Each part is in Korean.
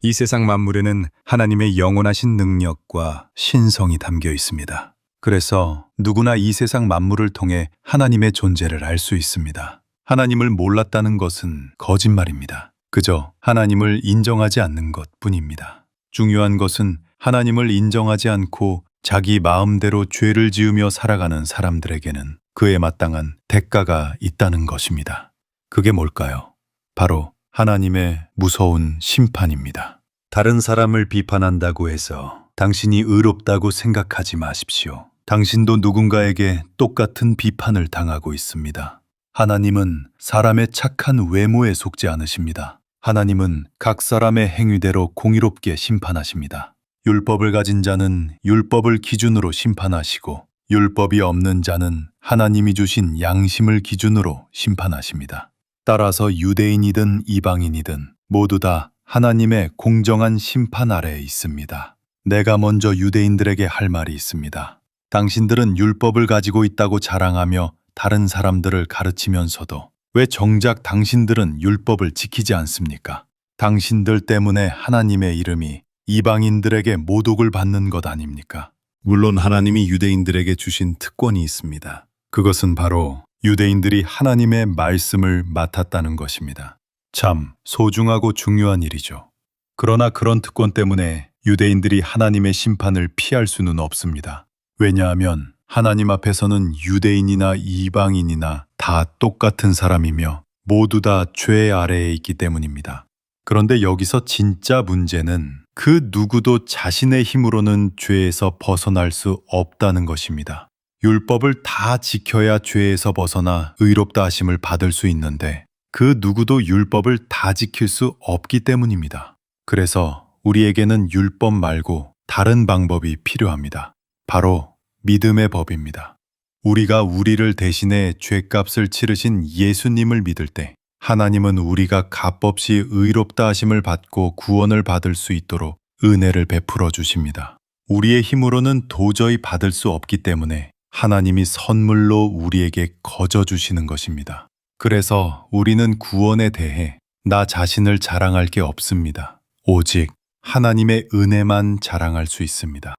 이 세상 만물에는 하나님의 영원하신 능력과 신성이 담겨 있습니다. 그래서 누구나 이 세상 만물을 통해 하나님의 존재를 알 수 있습니다. 하나님을 몰랐다는 것은 거짓말입니다. 그저 하나님을 인정하지 않는 것뿐입니다. 중요한 것은 하나님을 인정하지 않고 자기 마음대로 죄를 지으며 살아가는 사람들에게는 그에 마땅한 대가가 있다는 것입니다. 그게 뭘까요? 바로 하나님의 무서운 심판입니다. 다른 사람을 비판한다고 해서 당신이 의롭다고 생각하지 마십시오. 당신도 누군가에게 똑같은 비판을 당하고 있습니다. 하나님은 사람의 착한 외모에 속지 않으십니다. 하나님은 각 사람의 행위대로 공의롭게 심판하십니다. 율법을 가진 자는 율법을 기준으로 심판하시고 율법이 없는 자는 하나님이 주신 양심을 기준으로 심판하십니다. 따라서 유대인이든 이방인이든 모두 다 하나님의 공정한 심판 아래에 있습니다. 내가 먼저 유대인들에게 할 말이 있습니다. 당신들은 율법을 가지고 있다고 자랑하며 다른 사람들을 가르치면서도 왜 정작 당신들은 율법을 지키지 않습니까? 당신들 때문에 하나님의 이름이 이방인들에게 모독을 받는 것 아닙니까? 물론 하나님이 유대인들에게 주신 특권이 있습니다. 그것은 바로 유대인들이 하나님의 말씀을 맡았다는 것입니다. 참 소중하고 중요한 일이죠. 그러나 그런 특권 때문에 유대인들이 하나님의 심판을 피할 수는 없습니다. 왜냐하면 하나님 앞에서는 유대인이나 이방인이나 다 똑같은 사람이며 모두 다 죄 아래에 있기 때문입니다. 그런데 여기서 진짜 문제는 그 누구도 자신의 힘으로는 죄에서 벗어날 수 없다는 것입니다. 율법을 다 지켜야 죄에서 벗어나 의롭다 하심을 받을 수 있는데 그 누구도 율법을 다 지킬 수 없기 때문입니다. 그래서 우리에게는 율법 말고 다른 방법이 필요합니다. 바로 믿음의 법입니다. 우리가 우리를 대신해 죄값을 치르신 예수님을 믿을 때 하나님은 우리가 값없이 의롭다 하심을 받고 구원을 받을 수 있도록 은혜를 베풀어 주십니다. 우리의 힘으로는 도저히 받을 수 없기 때문에 하나님이 선물로 우리에게 거저 주시는 것입니다. 그래서 우리는 구원에 대해 나 자신을 자랑할 게 없습니다. 오직 하나님의 은혜만 자랑할 수 있습니다.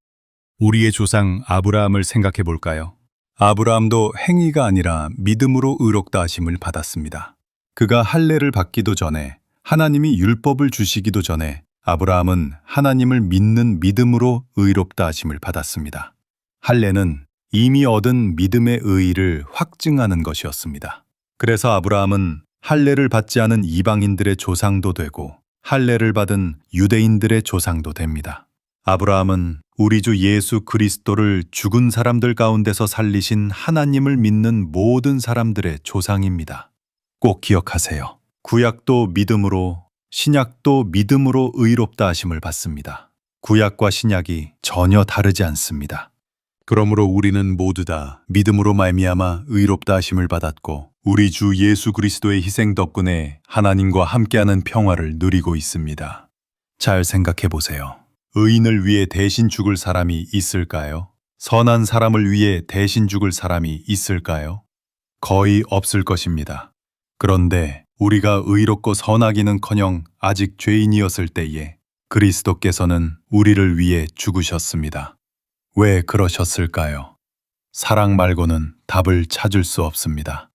우리의 조상 아브라함을 생각해 볼까요? 아브라함도 행위가 아니라 믿음으로 의롭다 하심을 받았습니다. 그가 할례를 받기도 전에 하나님이 율법을 주시기도 전에 아브라함은 하나님을 믿는 믿음으로 의롭다 하심을 받았습니다. 할례는 이미 얻은 믿음의 의의를 확증하는 것이었습니다. 그래서 아브라함은 할례를 받지 않은 이방인들의 조상도 되고 할례를 받은 유대인들의 조상도 됩니다. 아브라함은 우리 주 예수 그리스도를 죽은 사람들 가운데서 살리신 하나님을 믿는 모든 사람들의 조상입니다. 꼭 기억하세요. 구약도 믿음으로, 신약도 믿음으로 의롭다 하심을 받습니다. 구약과 신약이 전혀 다르지 않습니다. 그러므로 우리는 모두 다 믿음으로 말미암아 의롭다 하심을 받았고 우리 주 예수 그리스도의 희생 덕분에 하나님과 함께하는 평화를 누리고 있습니다. 잘 생각해 보세요. 의인을 위해 대신 죽을 사람이 있을까요? 선한 사람을 위해 대신 죽을 사람이 있을까요? 거의 없을 것입니다. 그런데 우리가 의롭고 선하기는커녕 아직 죄인이었을 때에 그리스도께서는 우리를 위해 죽으셨습니다. 왜 그러셨을까요? 사랑 말고는 답을 찾을 수 없습니다.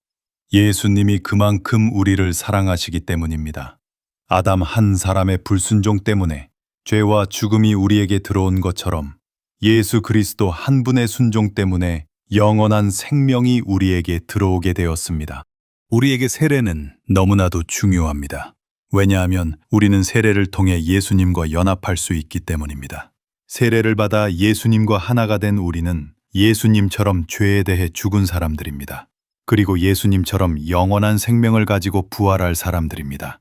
예수님이 그만큼 우리를 사랑하시기 때문입니다. 아담 한 사람의 불순종 때문에 죄와 죽음이 우리에게 들어온 것처럼 예수 그리스도 한 분의 순종 때문에 영원한 생명이 우리에게 들어오게 되었습니다. 우리에게 세례는 너무나도 중요합니다. 왜냐하면 우리는 세례를 통해 예수님과 연합할 수 있기 때문입니다. 세례를 받아 예수님과 하나가 된 우리는 예수님처럼 죄에 대해 죽은 사람들입니다. 그리고 예수님처럼 영원한 생명을 가지고 부활할 사람들입니다.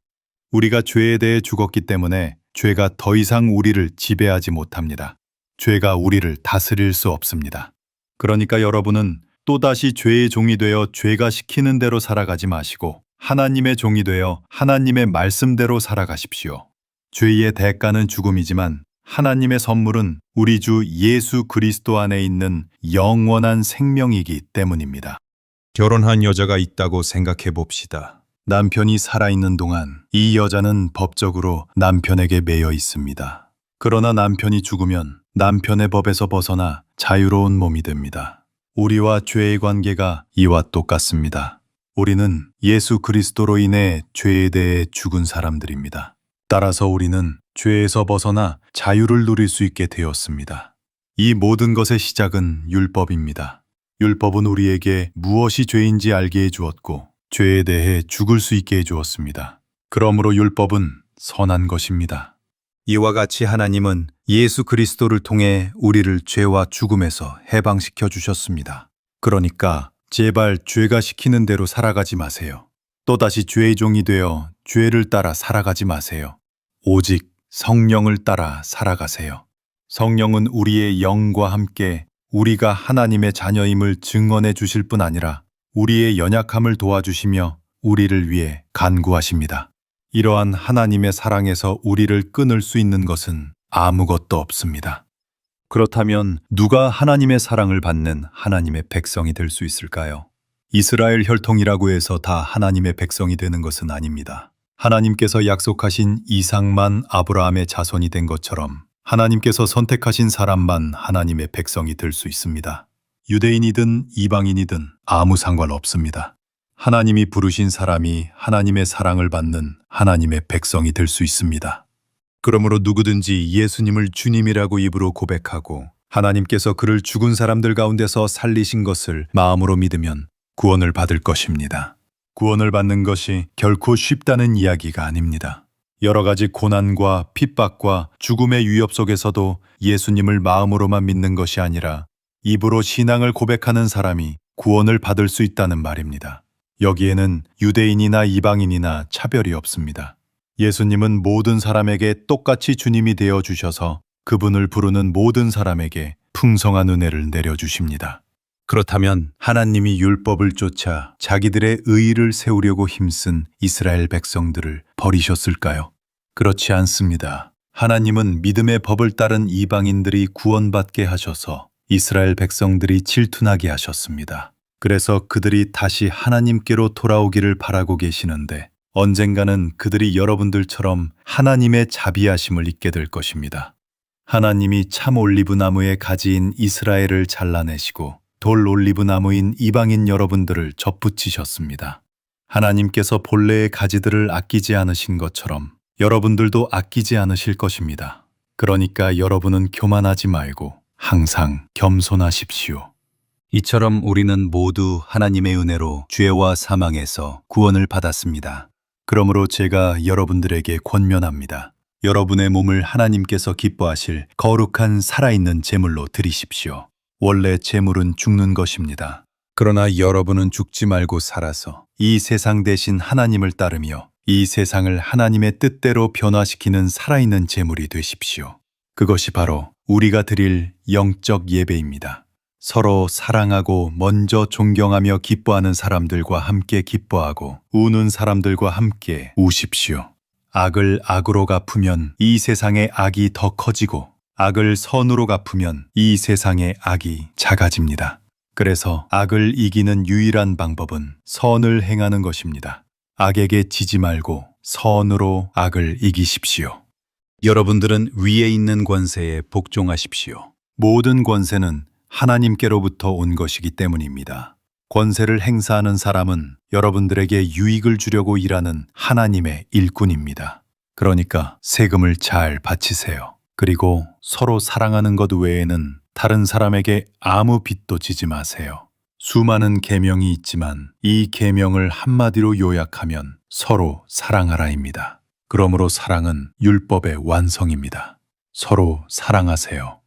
우리가 죄에 대해 죽었기 때문에 죄가 더 이상 우리를 지배하지 못합니다. 죄가 우리를 다스릴 수 없습니다. 그러니까 여러분은 또다시 죄의 종이 되어 죄가 시키는 대로 살아가지 마시고 하나님의 종이 되어 하나님의 말씀대로 살아가십시오. 죄의 대가는 죽음이지만 하나님의 선물은 우리 주 예수 그리스도 안에 있는 영원한 생명이기 때문입니다. 결혼한 여자가 있다고 생각해 봅시다. 남편이 살아있는 동안 이 여자는 법적으로 남편에게 매여 있습니다. 그러나 남편이 죽으면 남편의 법에서 벗어나 자유로운 몸이 됩니다. 우리와 죄의 관계가 이와 똑같습니다. 우리는 예수 그리스도로 인해 죄에 대해 죽은 사람들입니다. 따라서 우리는 죄에서 벗어나 자유를 누릴 수 있게 되었습니다. 이 모든 것의 시작은 율법입니다. 율법은 우리에게 무엇이 죄인지 알게 해주었고 죄에 대해 죽을 수 있게 해주었습니다. 그러므로 율법은 선한 것입니다. 이와 같이 하나님은 예수 그리스도를 통해 우리를 죄와 죽음에서 해방시켜 주셨습니다. 그러니까 제발 죄가 시키는 대로 살아가지 마세요. 또다시 죄의 종이 되어 죄를 따라 살아가지 마세요. 오직 성령을 따라 살아가세요. 성령은 우리의 영과 함께 우리가 하나님의 자녀임을 증언해 주실 뿐 아니라 우리의 연약함을 도와주시며 우리를 위해 간구하십니다. 이러한 하나님의 사랑에서 우리를 끊을 수 있는 것은 아무것도 없습니다. 그렇다면 누가 하나님의 사랑을 받는 하나님의 백성이 될 수 있을까요? 이스라엘 혈통이라고 해서 다 하나님의 백성이 되는 것은 아닙니다. 하나님께서 약속하신 이삭만 아브라함의 자손이 된 것처럼 하나님께서 선택하신 사람만 하나님의 백성이 될 수 있습니다. 유대인이든 이방인이든 아무 상관없습니다. 하나님이 부르신 사람이 하나님의 사랑을 받는 하나님의 백성이 될 수 있습니다. 그러므로 누구든지 예수님을 주님이라고 입으로 고백하고 하나님께서 그를 죽은 사람들 가운데서 살리신 것을 마음으로 믿으면 구원을 받을 것입니다. 구원을 받는 것이 결코 쉽다는 이야기가 아닙니다. 여러 가지 고난과 핍박과 죽음의 위협 속에서도 예수님을 마음으로만 믿는 것이 아니라 입으로 신앙을 고백하는 사람이 구원을 받을 수 있다는 말입니다. 여기에는 유대인이나 이방인이나 차별이 없습니다. 예수님은 모든 사람에게 똑같이 주님이 되어 주셔서 그분을 부르는 모든 사람에게 풍성한 은혜를 내려주십니다. 그렇다면 하나님이 율법을 쫓아 자기들의 의의를 세우려고 힘쓴 이스라엘 백성들을 버리셨을까요? 그렇지 않습니다. 하나님은 믿음의 법을 따른 이방인들이 구원받게 하셔서 이스라엘 백성들이 질투나게 하셨습니다. 그래서 그들이 다시 하나님께로 돌아오기를 바라고 계시는데 언젠가는 그들이 여러분들처럼 하나님의 자비하심을 잊게 될 것입니다. 하나님이 참 올리브 나무의 가지인 이스라엘을 잘라내시고 돌 올리브 나무인 이방인 여러분들을 접붙이셨습니다. 하나님께서 본래의 가지들을 아끼지 않으신 것처럼 여러분들도 아끼지 않으실 것입니다. 그러니까 여러분은 교만하지 말고 항상 겸손하십시오. 이처럼 우리는 모두 하나님의 은혜로 죄와 사망에서 구원을 받았습니다. 그러므로 제가 여러분들에게 권면합니다. 여러분의 몸을 하나님께서 기뻐하실 거룩한 살아있는 제물로 드리십시오. 원래 제물은 죽는 것입니다. 그러나 여러분은 죽지 말고 살아서 이 세상 대신 하나님을 따르며 이 세상을 하나님의 뜻대로 변화시키는 살아있는 제물이 되십시오. 그것이 바로 우리가 드릴 영적 예배입니다. 서로 사랑하고 먼저 존경하며 기뻐하는 사람들과 함께 기뻐하고 우는 사람들과 함께 우십시오. 악을 악으로 갚으면 이 세상의 악이 더 커지고 악을 선으로 갚으면 이 세상의 악이 작아집니다. 그래서 악을 이기는 유일한 방법은 선을 행하는 것입니다. 악에게 지지 말고 선으로 악을 이기십시오. 여러분들은 위에 있는 권세에 복종하십시오. 모든 권세는 하나님께로부터 온 것이기 때문입니다. 권세를 행사하는 사람은 여러분들에게 유익을 주려고 일하는 하나님의 일꾼입니다. 그러니까 세금을 잘 바치세요. 그리고 서로 사랑하는 것 외에는 다른 사람에게 아무 빚도 지지 마세요. 수많은 계명이 있지만 이 계명을 한마디로 요약하면 서로 사랑하라입니다. 그러므로 사랑은 율법의 완성입니다. 서로 사랑하세요.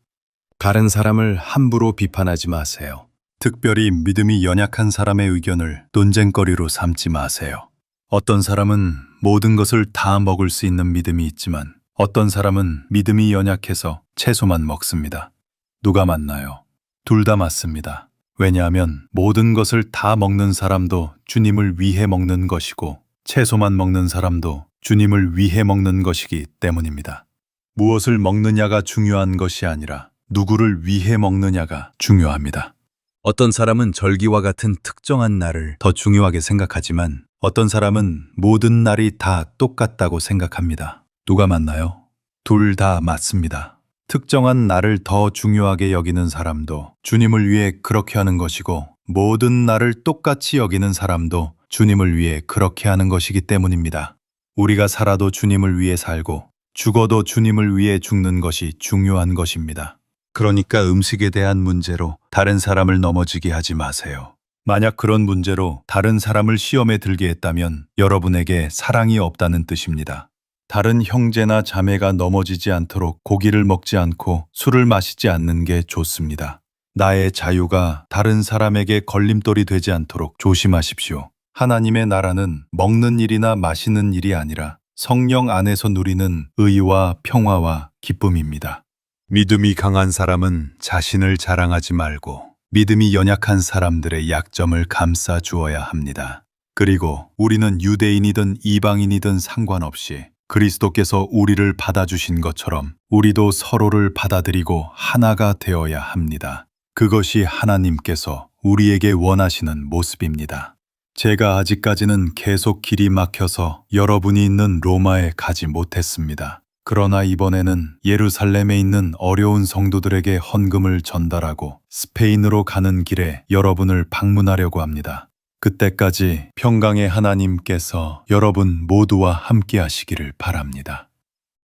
다른 사람을 함부로 비판하지 마세요. 특별히 믿음이 연약한 사람의 의견을 논쟁거리로 삼지 마세요. 어떤 사람은 모든 것을 다 먹을 수 있는 믿음이 있지만 어떤 사람은 믿음이 연약해서 채소만 먹습니다. 누가 맞나요? 둘 다 맞습니다. 왜냐하면 모든 것을 다 먹는 사람도 주님을 위해 먹는 것이고 채소만 먹는 사람도 주님을 위해 먹는 것이기 때문입니다. 무엇을 먹느냐가 중요한 것이 아니라 누구를 위해 먹느냐가 중요합니다. 어떤 사람은 절기와 같은 특정한 날을 더 중요하게 생각하지만 어떤 사람은 모든 날이 다 똑같다고 생각합니다. 누가 맞나요? 둘 다 맞습니다. 특정한 날을 더 중요하게 여기는 사람도 주님을 위해 그렇게 하는 것이고 모든 날을 똑같이 여기는 사람도 주님을 위해 그렇게 하는 것이기 때문입니다. 우리가 살아도 주님을 위해 살고 죽어도 주님을 위해 죽는 것이 중요한 것입니다. 그러니까 음식에 대한 문제로 다른 사람을 넘어지게 하지 마세요. 만약 그런 문제로 다른 사람을 시험에 들게 했다면 여러분에게 사랑이 없다는 뜻입니다. 다른 형제나 자매가 넘어지지 않도록 고기를 먹지 않고 술을 마시지 않는 게 좋습니다. 나의 자유가 다른 사람에게 걸림돌이 되지 않도록 조심하십시오. 하나님의 나라는 먹는 일이나 마시는 일이 아니라 성령 안에서 누리는 의와 평화와 기쁨입니다. 믿음이 강한 사람은 자신을 자랑하지 말고 믿음이 연약한 사람들의 약점을 감싸 주어야 합니다. 그리고 우리는 유대인이든 이방인이든 상관없이 그리스도께서 우리를 받아주신 것처럼 우리도 서로를 받아들이고 하나가 되어야 합니다. 그것이 하나님께서 우리에게 원하시는 모습입니다. 제가 아직까지는 계속 길이 막혀서 여러분이 있는 로마에 가지 못했습니다. 그러나 이번에는 예루살렘에 있는 어려운 성도들에게 헌금을 전달하고 스페인으로 가는 길에 여러분을 방문하려고 합니다. 그때까지 평강의 하나님께서 여러분 모두와 함께 하시기를 바랍니다.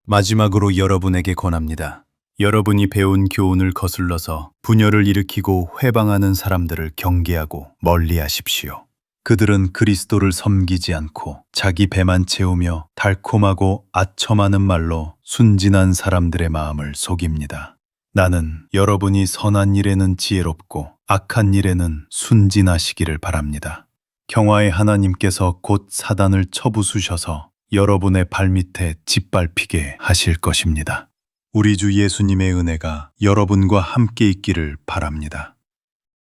마지막으로 여러분에게 권합니다. 여러분이 배운 교훈을 거슬러서 분열을 일으키고 회방하는 사람들을 경계하고 멀리하십시오. 그들은 그리스도를 섬기지 않고 자기 배만 채우며 달콤하고 아첨하는 말로 순진한 사람들의 마음을 속입니다. 나는 여러분이 선한 일에는 지혜롭고 악한 일에는 순진하시기를 바랍니다. 평화의 하나님께서 곧 사단을 쳐부수셔서 여러분의 발밑에 짓밟히게 하실 것입니다. 우리 주 예수님의 은혜가 여러분과 함께 있기를 바랍니다.